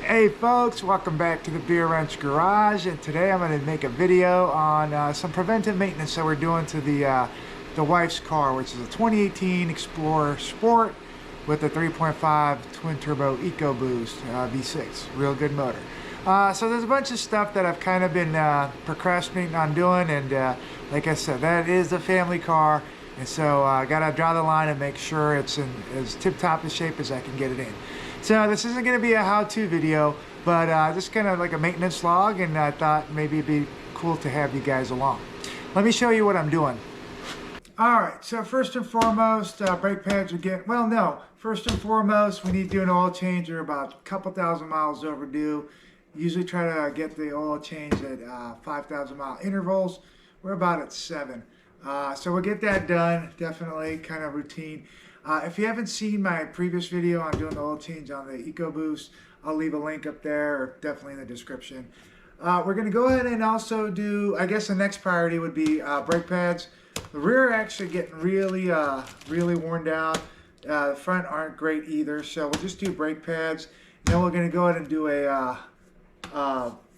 Hey folks, welcome back to the Beer Wrench Garage, and today I'm going to make a video on some preventive maintenance that we're doing to the wife's car, which is a 2018 Explorer Sport with a 3.5 twin turbo Ecoboost V6, real good motor. So there's a bunch of stuff that I've kind of been procrastinating on doing, and like I said, that is a family car, and so I got to draw the line and make sure it's in as tip-top a shape as I can get it in. So this isn't going to be a how-to video, but just kind of like a maintenance log, and I thought maybe it'd be cool to have you guys along. Let me show you what I'm doing. Alright, so first and foremost, brake pads are getting, well no, first and foremost we need to do an oil change. We're about a couple thousand miles overdue. Usually try to get the oil change at 5,000 mile intervals. We're about at 7. So we'll get that done, definitely kind of routine. If you haven't seen my previous video on doing the oil change on the Ecoboost, I'll leave a link up there, or definitely in the description. We're going to go ahead and also do, I guess the next priority would be brake pads. The rear are actually getting really worn down. The front aren't great either, so we'll just do brake pads. Then we're going to go ahead and do a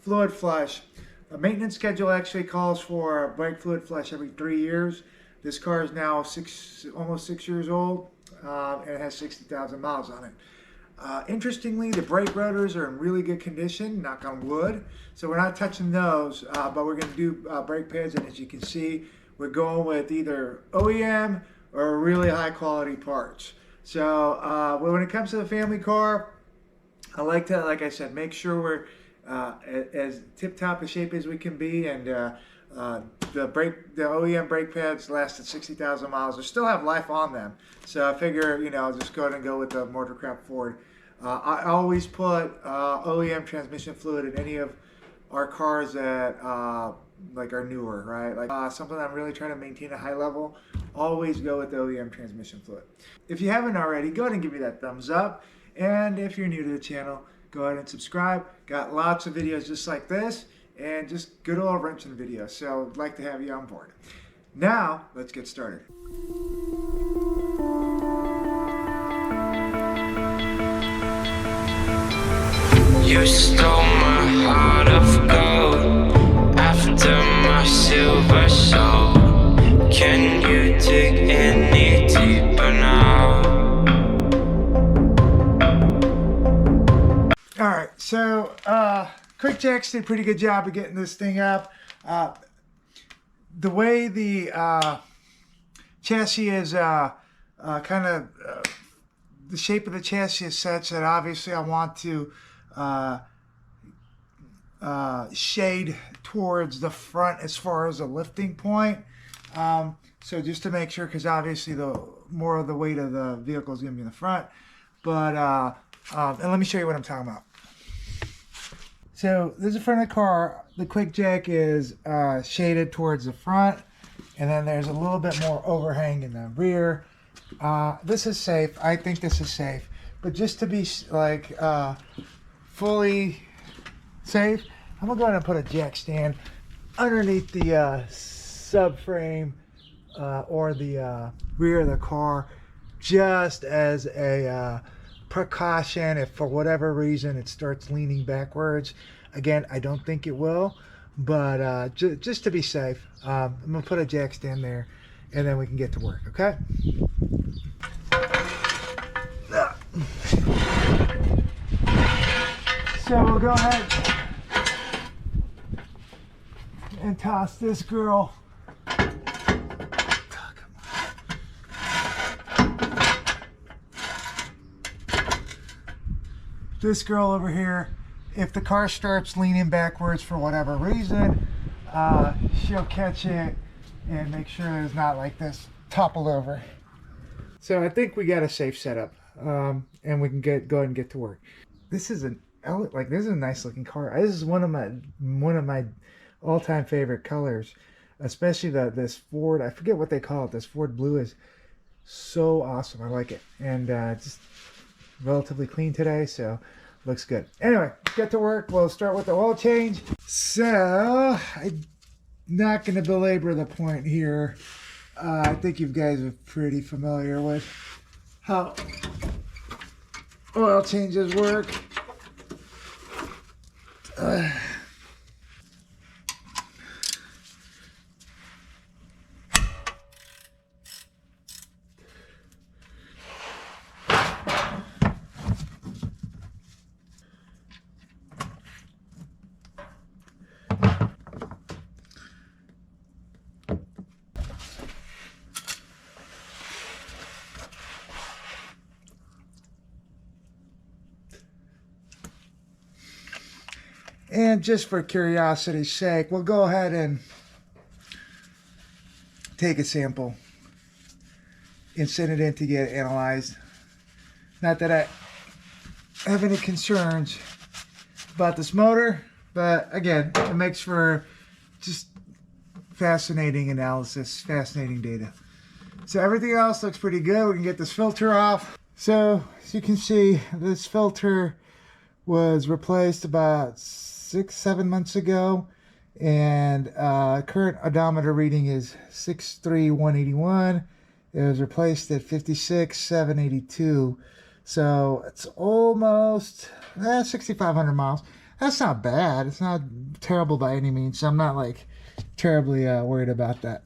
fluid flush. The maintenance schedule actually calls for a brake fluid flush every 3 years. This car is now almost 6 years old, and it has 60,000 miles on it. Interestingly, the brake rotors are in really good condition, knock on wood, so we're not touching those, but we're going to do brake pads, and as you can see, we're going with either OEM or really high quality parts. So when it comes to the family car, I like to, like I said, make sure we're as tip-top a shape as we can be, and the OEM brake pads lasted 60,000 miles. They still have life on them, so I figure, you know, I'll just go ahead and go with the Motorcraft Ford. I always put OEM transmission fluid in any of our cars that like are newer, right? Like something I'm really trying to maintain a high level. Always go with the OEM transmission fluid. If you haven't already, go ahead and give me that thumbs up. And if you're new to the channel, go ahead and subscribe. Got lots of videos just like this, and just good old wrenching videos. So I'd like to have you on board. Now, let's get started. You stole my heart of gold after my silver soul. Can you dig any deeper now? Alright, so Quick Jacks did a pretty good job of getting this thing up. The way the chassis is the shape of the chassis is such that obviously I want to shade towards the front as far as the lifting point. So just to make sure, because obviously the more of the weight of the vehicle is going to be in the front. But and let me show you what I'm talking about. So this is the front of the car. The Quick Jack is shaded towards the front, and then there's a little bit more overhang in the rear. This is safe. I think this is safe. But just to be like fully safe, I'm gonna go ahead and put a jack stand underneath the subframe or the rear of the car, just as a precaution if for whatever reason it starts leaning backwards. Again, I don't think it will, but just to be safe, I'm gonna put a jack stand there, and then we can get to work. Okay. So we'll go ahead and toss this girl. This girl over here, if the car starts leaning backwards for whatever reason, she'll catch it and make sure it's not like this toppled over. So I think we got a safe setup, and we can go ahead and get to work. This is this is a nice looking car. This is one of my all-time favorite colors, especially this Ford. I forget what they call it. This Ford blue is so awesome. I like it, and just relatively clean today, so looks good. Anyway, get to work. We'll start with the oil change. So I'm not going to belabor the point here. I think you guys are pretty familiar with how oil changes work. And just for curiosity's sake, we'll go ahead and take a sample and send it in to get analyzed. Not that I have any concerns about this motor, but again, it makes for just fascinating analysis, fascinating data. So everything else looks pretty good. We can get this filter off. So as you can see, this filter was replaced about 6-7 months ago, and current odometer reading is 63,181. It was replaced at 56,782. So it's almost 6,500 miles. That's not bad. It's not terrible by any means. So I'm not like terribly worried about that.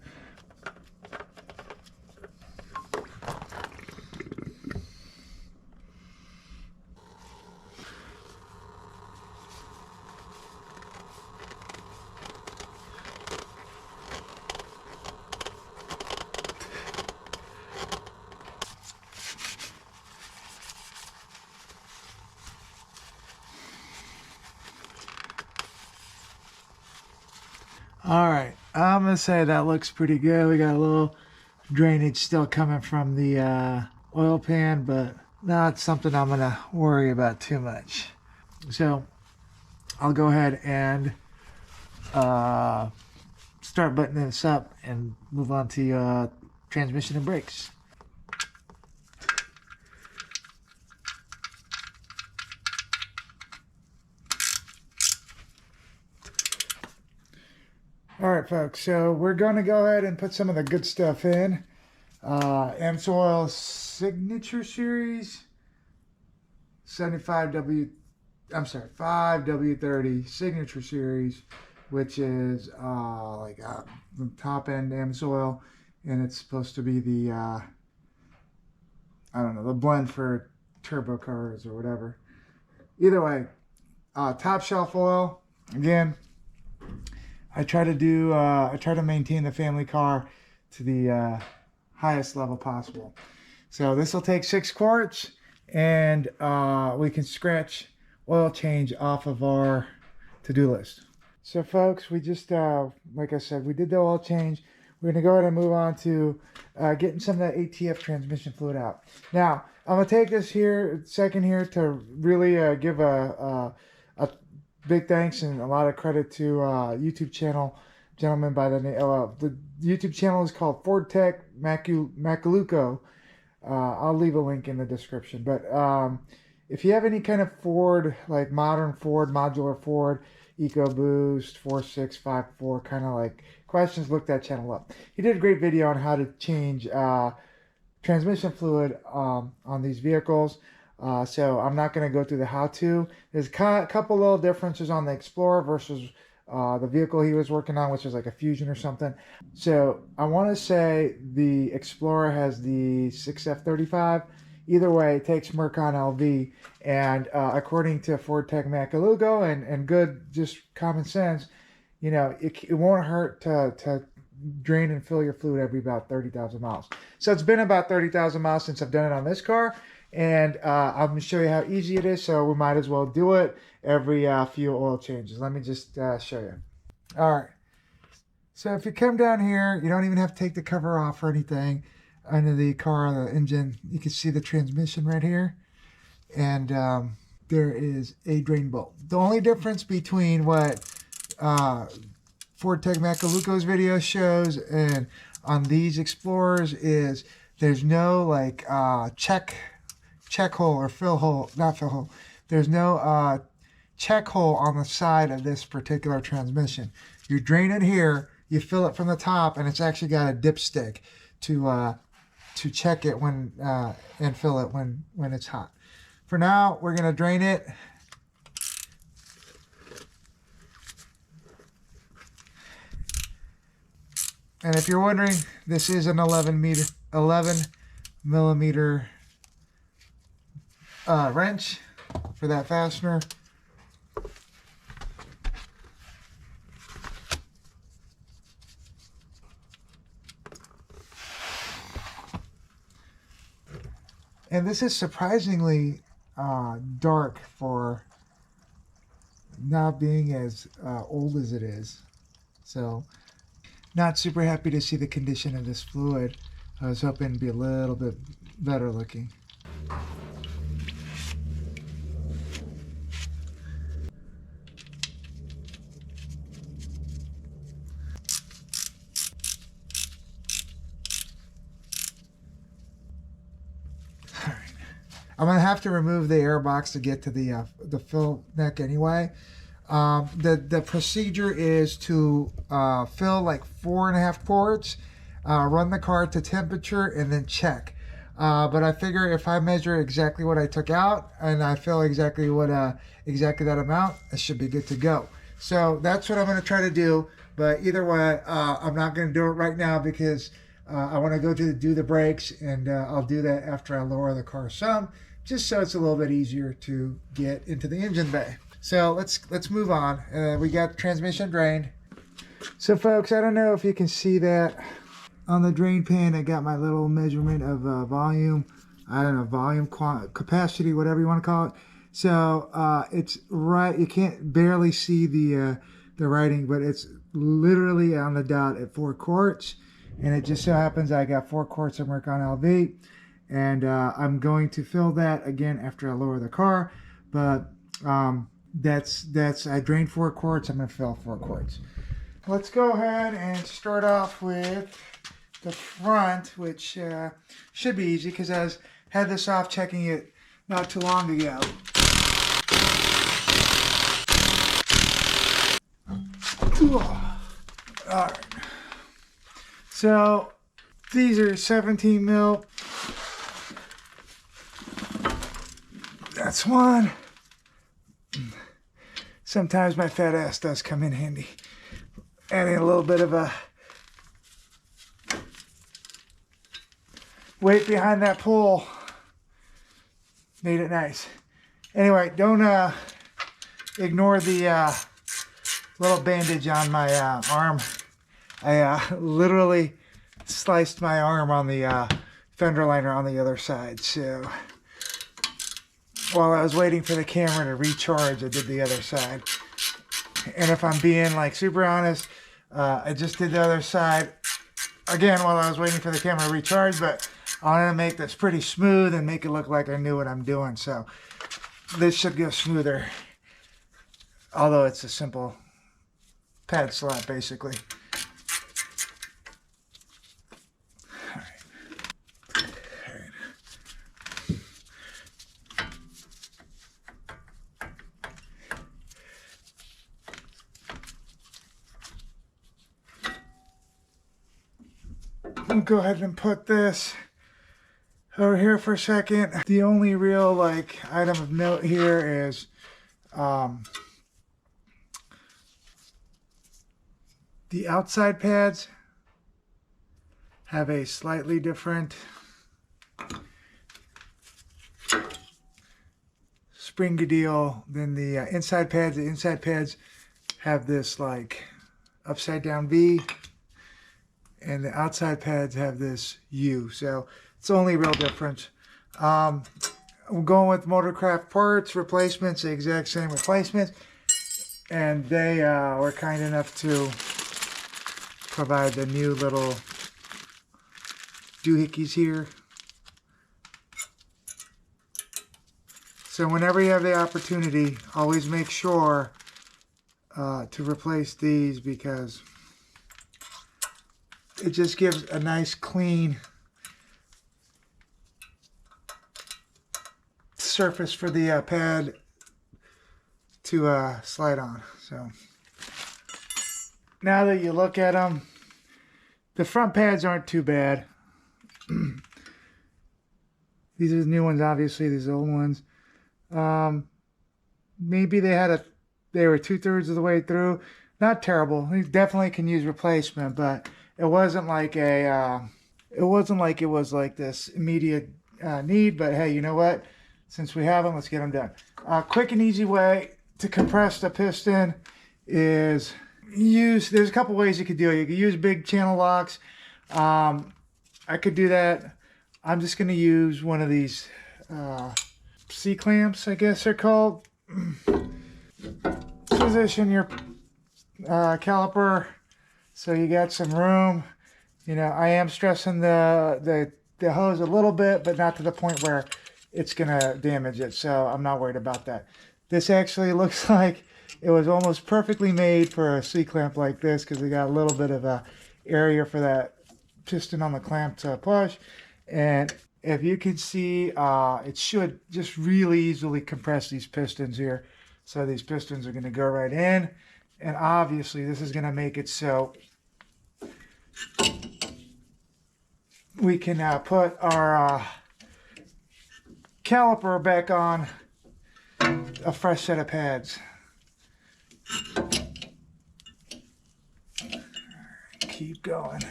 All right, I'm gonna say that looks pretty good. We got a little drainage still coming from the oil pan, but not something I'm gonna worry about too much. So I'll go ahead and start buttoning this up and move on to transmission and brakes. All right, folks, so we're going to go ahead and put some of the good stuff in. Amsoil Signature Series 5W30 Signature Series, which is the top end Amsoil, and it's supposed to be the I don't know, the blend for turbo cars or whatever. Either way, top shelf oil. Again, I try to maintain the family car to the highest level possible. So this will take 6 quarts, and we can scratch oil change off of our to-do list. So folks, we just, like I said, we did the oil change. We're gonna go ahead and move on to getting some of that ATF transmission fluid out. Now, I'm gonna take this second here to really give a big thanks and a lot of credit to YouTube channel gentleman by the name. The YouTube channel is called Ford Tech Makuloco. I'll leave a link in the description. But if you have any kind of Ford, like modern Ford, modular Ford, Ecoboost, 4654 kind of like questions, look that channel up. He did a great video on how to change transmission fluid on these vehicles. So I'm not going to go through the how-to. There's a couple little differences on the Explorer versus the vehicle he was working on, which is like a Fusion or something. So I want to say the Explorer has the 6F35. Either way, it takes Mercon LV. And according to Ford Tech Makuloco and good just common sense, you know, it won't hurt to drain and fill your fluid every about 30,000 miles. So it's been about 30,000 miles since I've done it on this car. And I'm going to show you how easy it is, so we might as well do it every few oil changes. Let me just show you. All right. So if you come down here, you don't even have to take the cover off or anything under the car, the engine. You can see the transmission right here. And there is a drain bolt. The only difference between what Ford Tech Makuloco's video shows and on these Explorers is there's no like check hole or fill hole, not fill hole. There's no check hole on the side of this particular transmission. You drain it here, you fill it from the top, and it's actually got a dipstick to check it when and fill it when it's hot. For now, we're gonna drain it. And if you're wondering, this is an 11 millimeter wrench for that fastener. And this is surprisingly dark for not being as old as it is. So not super happy to see the condition of this fluid. I was hoping it'd be a little bit better looking. I'm gonna have to remove the air box to get to the fill neck anyway. The procedure is to fill like 4.5 quarts, run the car to temperature, and then check. But I figure if I measure exactly what I took out and I fill exactly exactly that amount, I should be good to go. So that's what I'm gonna try to do. But either way, I'm not gonna do it right now because I want to go to do the brakes, and I'll do that after I lower the car some, just so it's a little bit easier to get into the engine bay. So let's move on. We got transmission drained. So folks, I don't know if you can see that on the drain pan. I got my little measurement of volume. I don't know, volume, capacity, whatever you want to call it. So it's right. You can't barely see the writing, but it's literally on the dot at 4 quarts. And it just so happens I got 4 quarts of Mercon LV, and I'm going to fill that again after I lower the car. But that's I drained 4 quarts. I'm gonna fill 4 quarts. Let's go ahead and start off with the front, which should be easy because I had this off checking it not too long ago. All right. So these are 17 mil. That's one. Sometimes my fat ass does come in handy. Adding a little bit of a weight behind that pole made it nice. Anyway, don't ignore the little bandage on my arm. I literally sliced my arm on the fender liner on the other side. So while I was waiting for the camera to recharge, I did the other side. And if I'm being like super honest, I just did the other side again while I was waiting for the camera to recharge, but I wanted to make this pretty smooth and make it look like I knew what I'm doing. So this should go smoother, although it's a simple pad slap basically. I'll go ahead and put this over here for a second. The only real item of note here is the outside pads have a slightly different springy deal than the inside pads. The inside pads have this like upside down V, and the outside pads have this U. So it's the only real difference. I'm going with Motorcraft parts, replacements, the exact same replacements. And they were kind enough to provide the new little doohickeys here. So whenever you have the opportunity, always make sure to replace these, because it just gives a nice clean surface for the pad to slide on. So now that you look at them, the front pads aren't too bad. These are the new ones, obviously. These are the old ones. Maybe they were 2/3 of the way through. Not terrible. They definitely can use replacement, but It wasn't like it was like this immediate need, but hey, you know what? Since we have them, let's get them done. Quick and easy way to compress the piston is there's a couple ways you could do it. You could use big channel locks. I could do that. I'm just going to use one of these C-clamps, I guess they're called. Position your caliper so you got some room. You know, I am stressing the hose a little bit, but not to the point where it's gonna damage it, so I'm not worried about that. This actually looks like it was almost perfectly made for a C-clamp like this, because it got a little bit of a area for that piston on the clamp to push. And if you can see, it should just really easily compress these pistons here. So these pistons are going to go right in, and obviously this is going to make it so we can put our caliper back on a fresh set of pads. Keep going.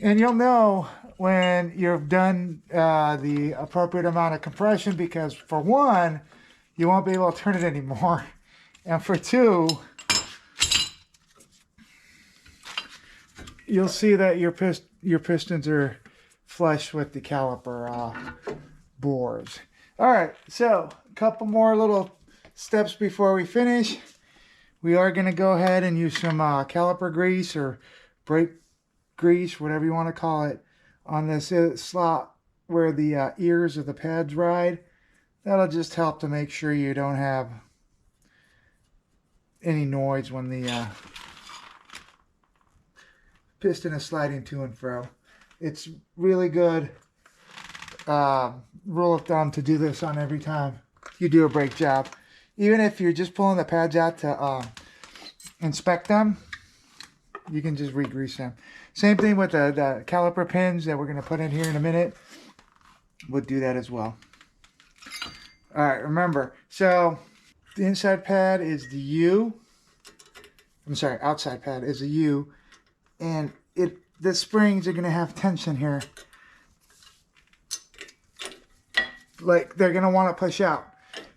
And you'll know when you've done the appropriate amount of compression, because for one, you won't be able to turn it anymore. And for two, you'll see that your pistons are flush with the caliper bores. All right, so a couple more little steps before we finish. We are going to go ahead and use some caliper grease or brake grease, whatever you want to call it, on this slot where the ears of the pads ride. That'll just help to make sure you don't have any noise when the piston is sliding to and fro. It's really good rule of thumb to do this on every time you do a brake job. Even if you're just pulling the pads out to inspect them, you can just re-grease them. Same thing with the caliper pins that we're going to put in here in a minute. We'll do that as well. All right, remember, so the inside pad is the U. I'm sorry, outside pad is the U. And the springs are going to have tension here. Like they're going to want to push out.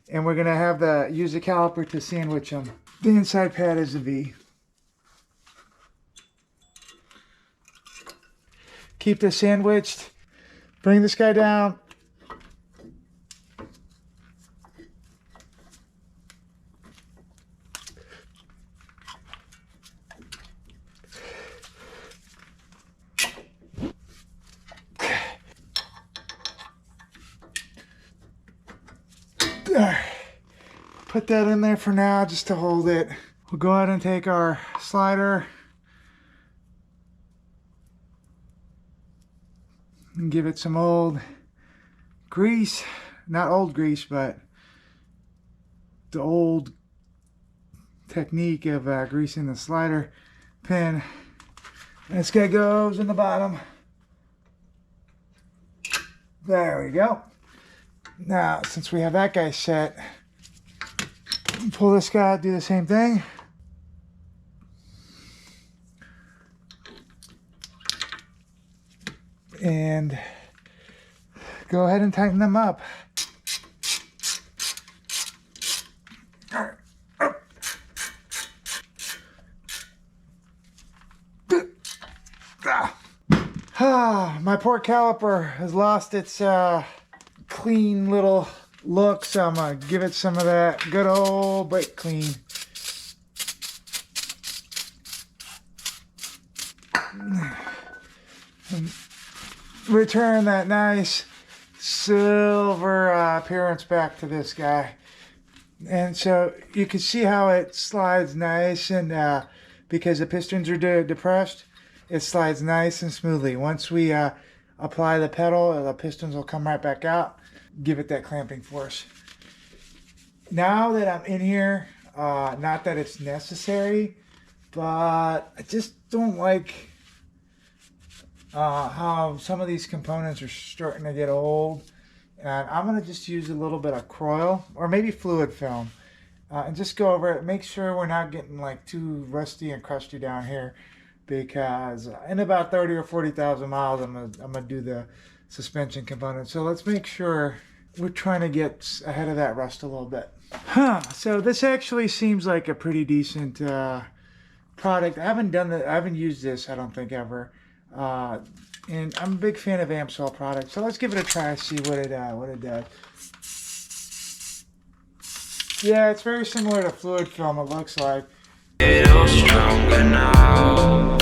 And we're going to have use the caliper to sandwich them. The inside pad is the V. Keep this sandwiched. Bring this guy down. Put that in there for now just to hold it. We'll go ahead and take our slider and give it some old grease. Not old grease, but the old technique of greasing the slider pin. And this guy goes in the bottom. There we go. Now, since we have that guy set, pull this guy, do the same thing. And go ahead and tighten them up. My poor caliper has lost its clean little look, so I'm gonna give it some of that good old brake clean. And return that nice silver appearance back to this guy. And so you can see how it slides nice, and because the pistons are depressed, it slides nice and smoothly. Once we apply the pedal, the pistons will come right back out. Give it that clamping force. Now that I'm in here, not that it's necessary, but I just don't like how some of these components are starting to get old. And I'm going to just use a little bit of Croil or maybe fluid film and just go over it. Make sure we're not getting like too rusty and crusty down here, because in about 30 or 40,000 miles, I'm gonna do the suspension component. So let's make sure we're trying to get ahead of that rust a little bit. So this actually seems like a pretty decent product. I haven't used this, I don't think, ever. And I'm a big fan of Amsoil products. So let's give it a try, see what it does. Yeah, it's very similar to fluid film, it looks like. Little stronger now.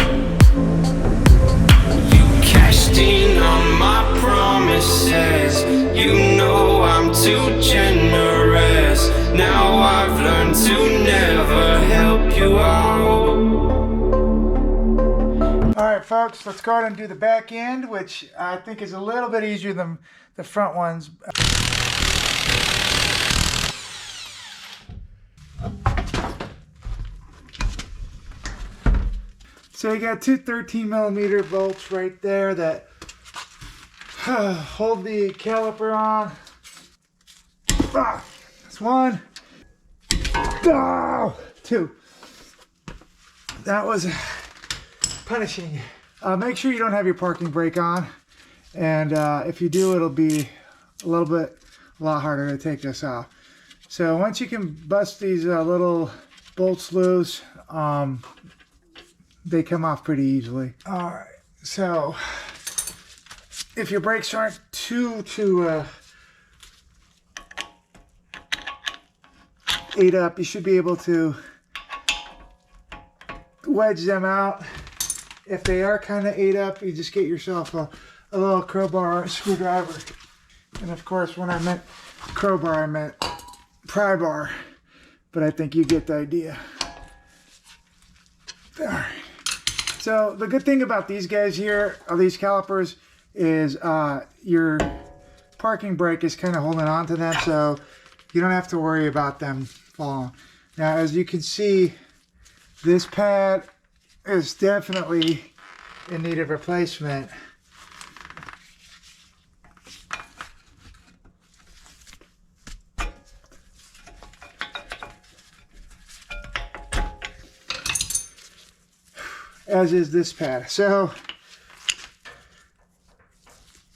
You cashed in on my promises. You know I'm too generous. Now I've learned to never help you out. Alright folks, let's go ahead and do the back end, which I think is a little bit easier than the front ones. So you got two 13mm bolts right there that hold the caliper on. That's one. Two. That was punishing. Make sure you don't have your parking brake on, and if you do, it'll be a lot harder to take this off. So once you can bust these little bolts loose, they come off pretty easily. All right, so if your brakes aren't too ate up, you should be able to wedge them out. If they are kind of ate up, you just get yourself a little crowbar or screwdriver. And of course, when I meant crowbar, I meant pry bar, but I think you get the idea. All right. So the good thing about these guys here, these calipers, is your parking brake is kind of holding on to them, so you don't have to worry about them falling. Now, as you can see, this pad is definitely in need of replacement. As is this pad. So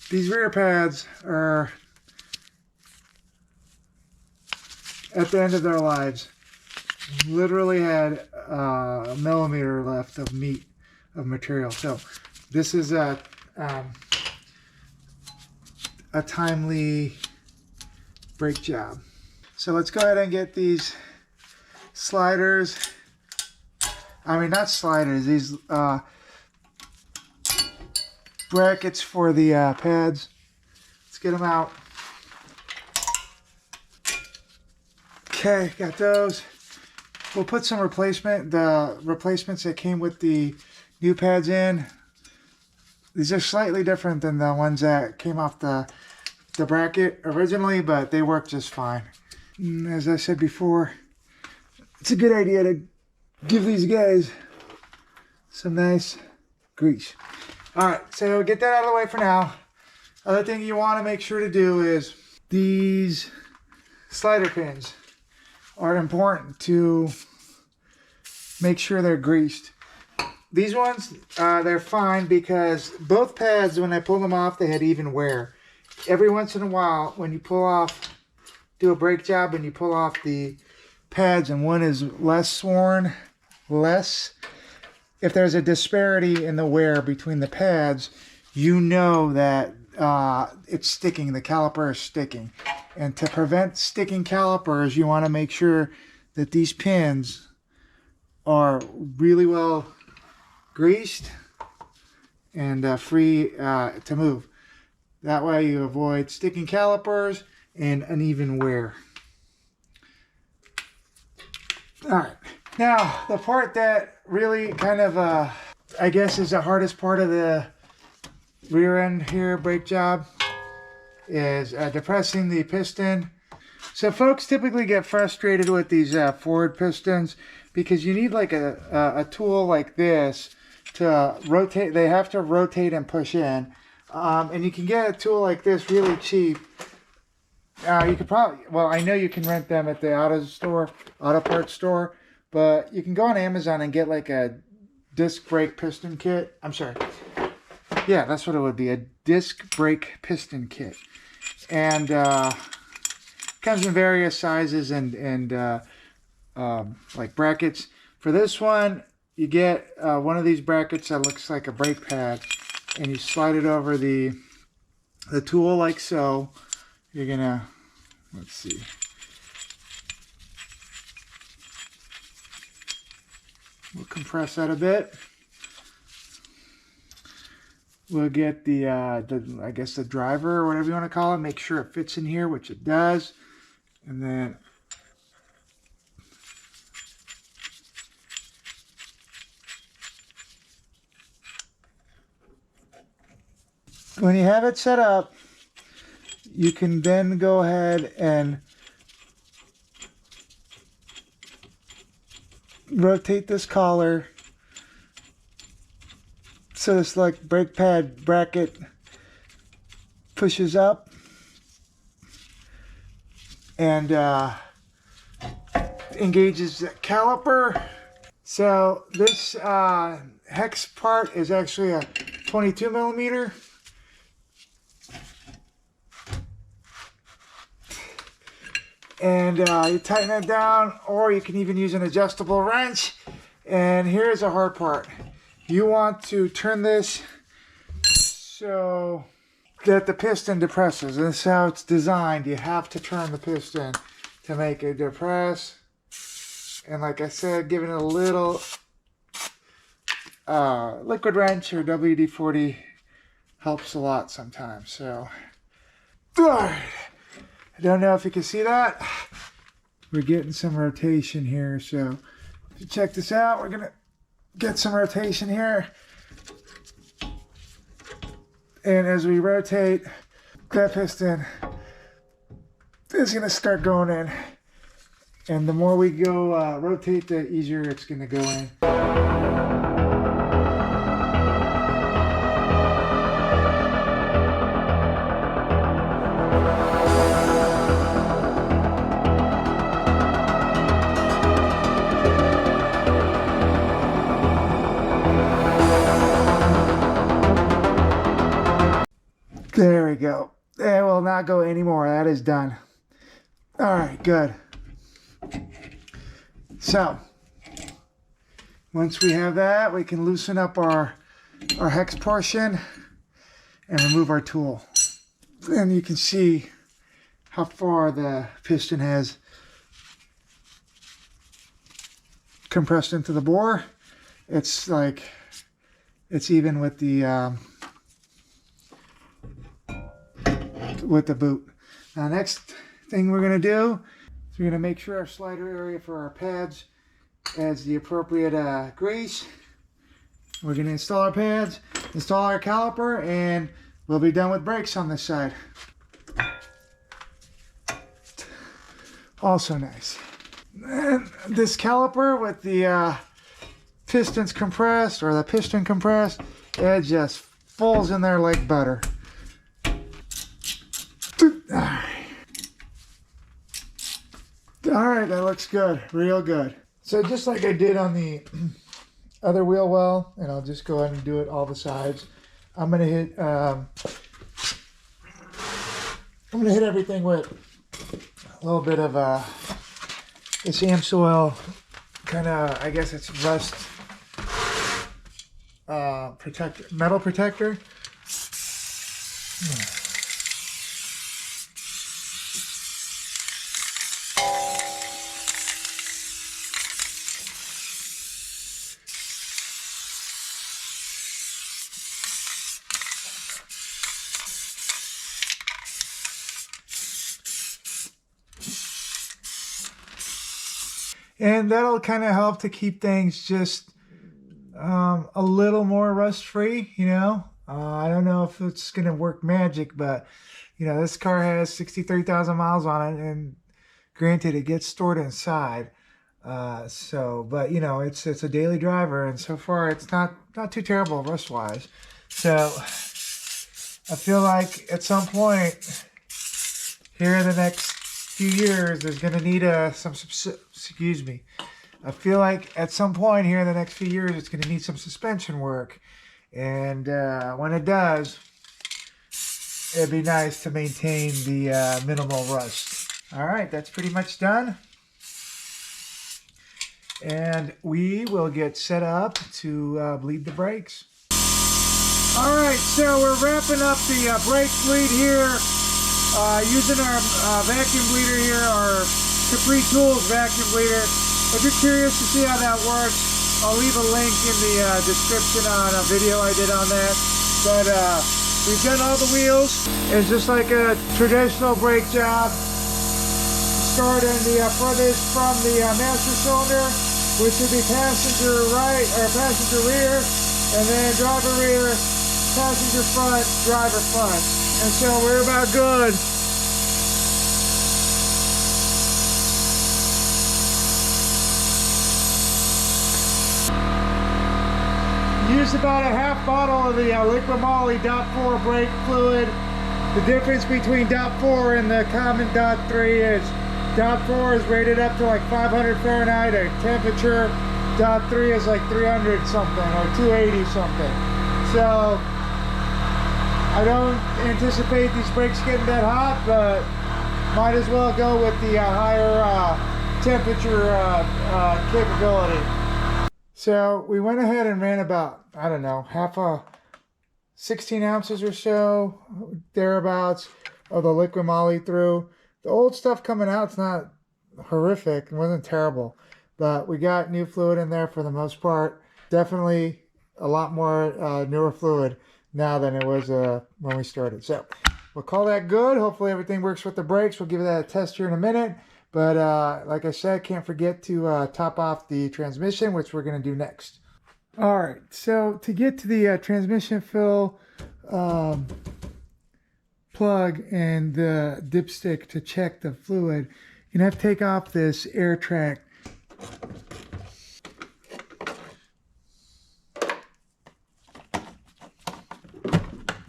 these rear pads are at the end of their lives. Literally had a millimeter left of material. So this is a timely brake job. So let's go ahead and get these sliders. I mean, not sliders, these brackets for the pads. Let's get them out. Okay, got those. We'll put some the replacements that came with the new pads in. These are slightly different than the ones that came off the bracket originally, but they work just fine. And as I said before, it's a good idea to give these guys some nice grease. All right, so get that out of the way for now. Other thing you want to make sure to do is these slider pins are important to make sure they're greased. These ones, they're fine because both pads, when I pulled them off, they had even wear. Every once in a while, when you do a brake job and you pull off the pads and one is less worn, if there's a disparity in the wear between the pads, you know that it's sticking, the caliper is sticking. And to prevent sticking calipers, you want to make sure that these pins are really well greased and free to move. That way you avoid sticking calipers and uneven wear. All right, now the part that really kind of I guess is the hardest part of the rear end here brake job is depressing the piston. So folks typically get frustrated with these forward pistons because you need like a tool like this to rotate. They have to rotate and push in. And you can get a tool like this really cheap. You could probably, well, I know you can rent them at the auto parts store, but you can go on Amazon and get like a disc brake piston kit. I'm sorry. Yeah, that's what it would be, a disc brake piston kit. And comes in various sizes and like brackets. For this one, you get one of these brackets that looks like a brake pad, and you slide it over the tool like so. You're gonna, let's see. We'll compress that a bit. We'll get the I guess the driver or whatever you want to call it. Make sure it fits in here, which it does. And then when you have it set up, you can then go ahead and rotate this collar so this like brake pad bracket pushes up and engages the caliper. So this hex part is actually a 22 millimeter. And you tighten it down, or you can even use an adjustable wrench. And here's the hard part. You want to turn this so that the piston depresses. This is how it's designed. You have to turn the piston to make it depress. And like I said, giving it a little liquid wrench or WD-40 helps a lot sometimes. So, all right. I don't know if you can see that. We're getting some rotation here. So if you check this out, we're gonna get some rotation here. And as we rotate, that piston is gonna start going in. And the more we go rotate, the easier it's gonna go in. There we go. It will not go anymore. That is done. All right, good. So, once we have that, we can loosen up our hex portion and remove our tool. And you can see how far the piston has compressed into the bore. It's like, it's even with the boot. Now next thing we're going to do is we're going to make sure our slider area for our pads has the appropriate grease. We're going to install our pads, install our caliper, and we'll be done with brakes on this side. Also nice. And this caliper with the pistons compressed, or the piston compressed, it just falls in there like butter. All right, that looks good, real good. So just like I did on the other wheel well, and I'll just go ahead and do it all the sides. I'm gonna hit everything with a little bit of this Amsoil kind of, I guess it's rust protector, metal protector. And that'll kind of help to keep things just a little more rust-free, you know. I don't know if it's going to work magic, but, you know, this car has 63,000 miles on it, and Granted, it gets stored inside. But you know, it's a daily driver, and so far it's not too terrible rust-wise. So I feel like at some point here in the next few years, there's going to need excuse me. I feel like at some point here in the next few years, it's going to need some suspension work. And when it does, it'd be nice to maintain the minimal rust. All right, that's pretty much done. And we will get set up to bleed the brakes. All right, so we're wrapping up the brake bleed here. Using our vacuum bleeder here, our Capri Tools vacuum bleeder. If you're curious to see how that works, I'll leave a link in the description on a video I did on that. But we've done all the wheels. It's just like a traditional brake job. Start in the furthest from the master cylinder, which would be passenger right or passenger rear, and then driver rear, passenger front, driver front. And so we're about good. Use about a half bottle of the Liquimoly .4 brake fluid. The difference between .4 and the common .3 is .4 is rated up to like 500 Fahrenheit or temperature. .3 is like 300 something or 280 something. So I don't anticipate these brakes getting that hot, but might as well go with the higher temperature capability. So we went ahead and ran about, I don't know, 16 ounces or so, thereabouts, of the Liquimoly through. The old stuff coming out, it's not horrific, it wasn't terrible, but we got new fluid in there for the most part. Definitely a lot more newer fluid now than it was when we started. So we'll call that good. Hopefully everything works with the brakes. We'll give that a test here in a minute. But like I said, can't forget to top off the transmission, which we're going to do next. All right, so to get to the transmission fill plug and the dipstick to check the fluid, you're going to have to take off this air track.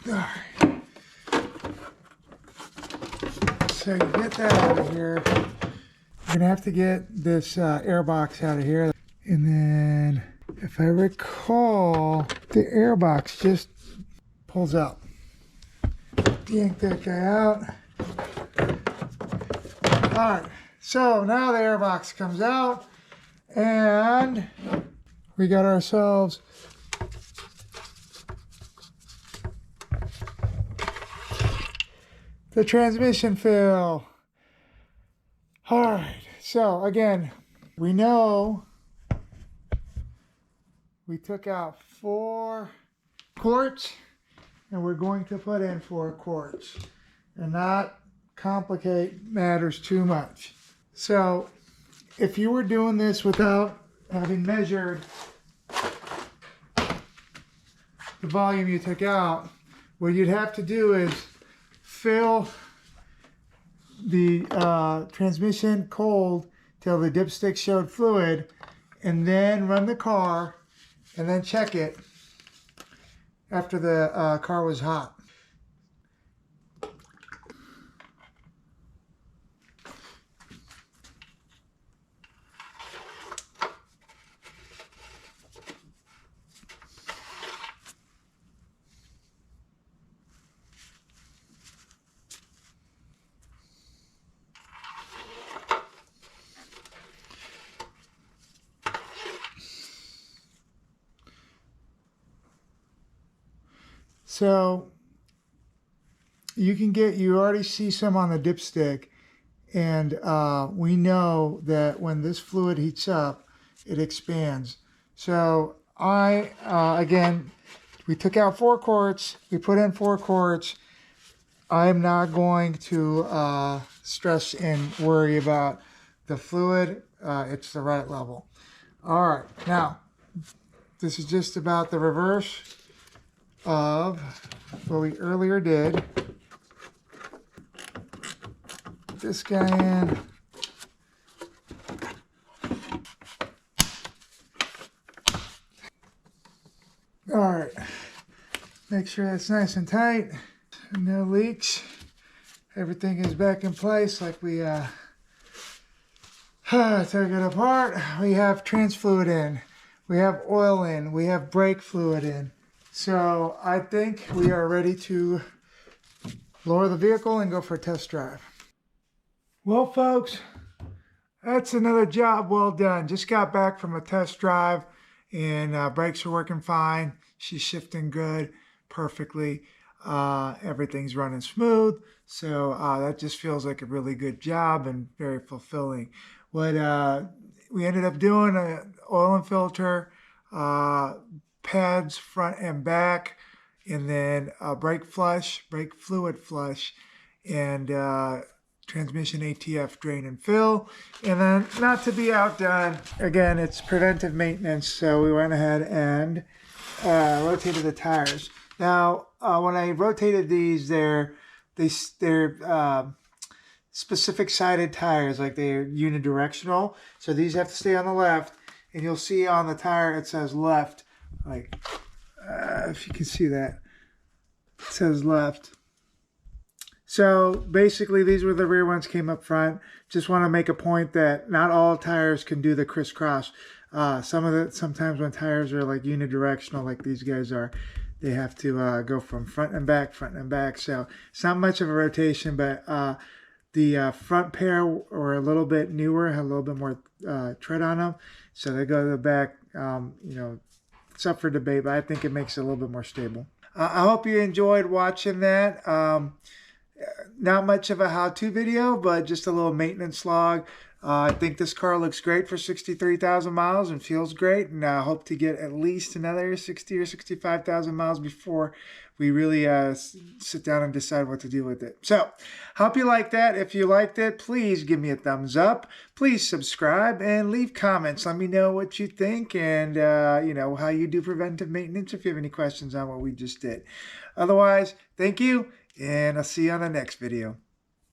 All right. So you get that out of here. You're going to have to get this air box out of here. And then, if I recall, the air box just pulls out. Yank that guy out. All right. So now the air box comes out. And we got ourselves the transmission fill. All right, so again, we know we took out 4 quarts and we're going to put in 4 quarts and not complicate matters too much. So if you were doing this without having measured the volume you took out, what you'd have to do is fill the transmission cold till the dipstick showed fluid, and then run the car and then check it after the car was hot. So you already see some on the dipstick, and we know that when this fluid heats up, it expands. So again, we took out 4 quarts, we put in 4 quarts. I'm not going to stress and worry about the fluid. It's the right level. All right, now this is just about the reverse of what we earlier did. Put this guy in, Make sure that's nice and tight. No leaks. Everything is back in place like we took it apart. We have trans fluid in. We have oil in. We have brake fluid in. So I think we are ready to lower the vehicle and go for a test drive. Well, folks, that's another job well done. Just got back from a test drive and brakes are working fine. She's shifting good, perfectly. Everything's running smooth. So that just feels like a really good job and very fulfilling. What we ended up doing, oil and filter, pads front and back, and then brake fluid flush, and transmission ATF drain and fill. And then, not to be outdone, again, it's preventive maintenance, so we went ahead and rotated the tires. Now, when I rotated these, they're specific sided tires, like they're unidirectional. So these have to stay on the left, and you'll see on the tire it says left. Like, if you can see that, it says left. So basically, these were the rear ones, came up front. Just want to make a point that not all tires can do the crisscross. Sometimes when tires are like unidirectional, like these guys are, they have to go from front and back. So it's not much of a rotation, but the front pair were a little bit newer, had a little bit more tread on them. So they go to the back. It's up for debate, but I think it makes it a little bit more stable. I hope you enjoyed watching that. Not much of a how-to video, but just a little maintenance log. I think this car looks great for 63,000 miles and feels great, and I hope to get at least another 60 or 65,000 miles before we really sit down and decide what to do with it. So, hope you liked that. If you liked it, please give me a thumbs up. Please subscribe and leave comments. Let me know what you think and how you do preventive maintenance if you have any questions on what we just did. Otherwise, thank you, and I'll see you on the next video.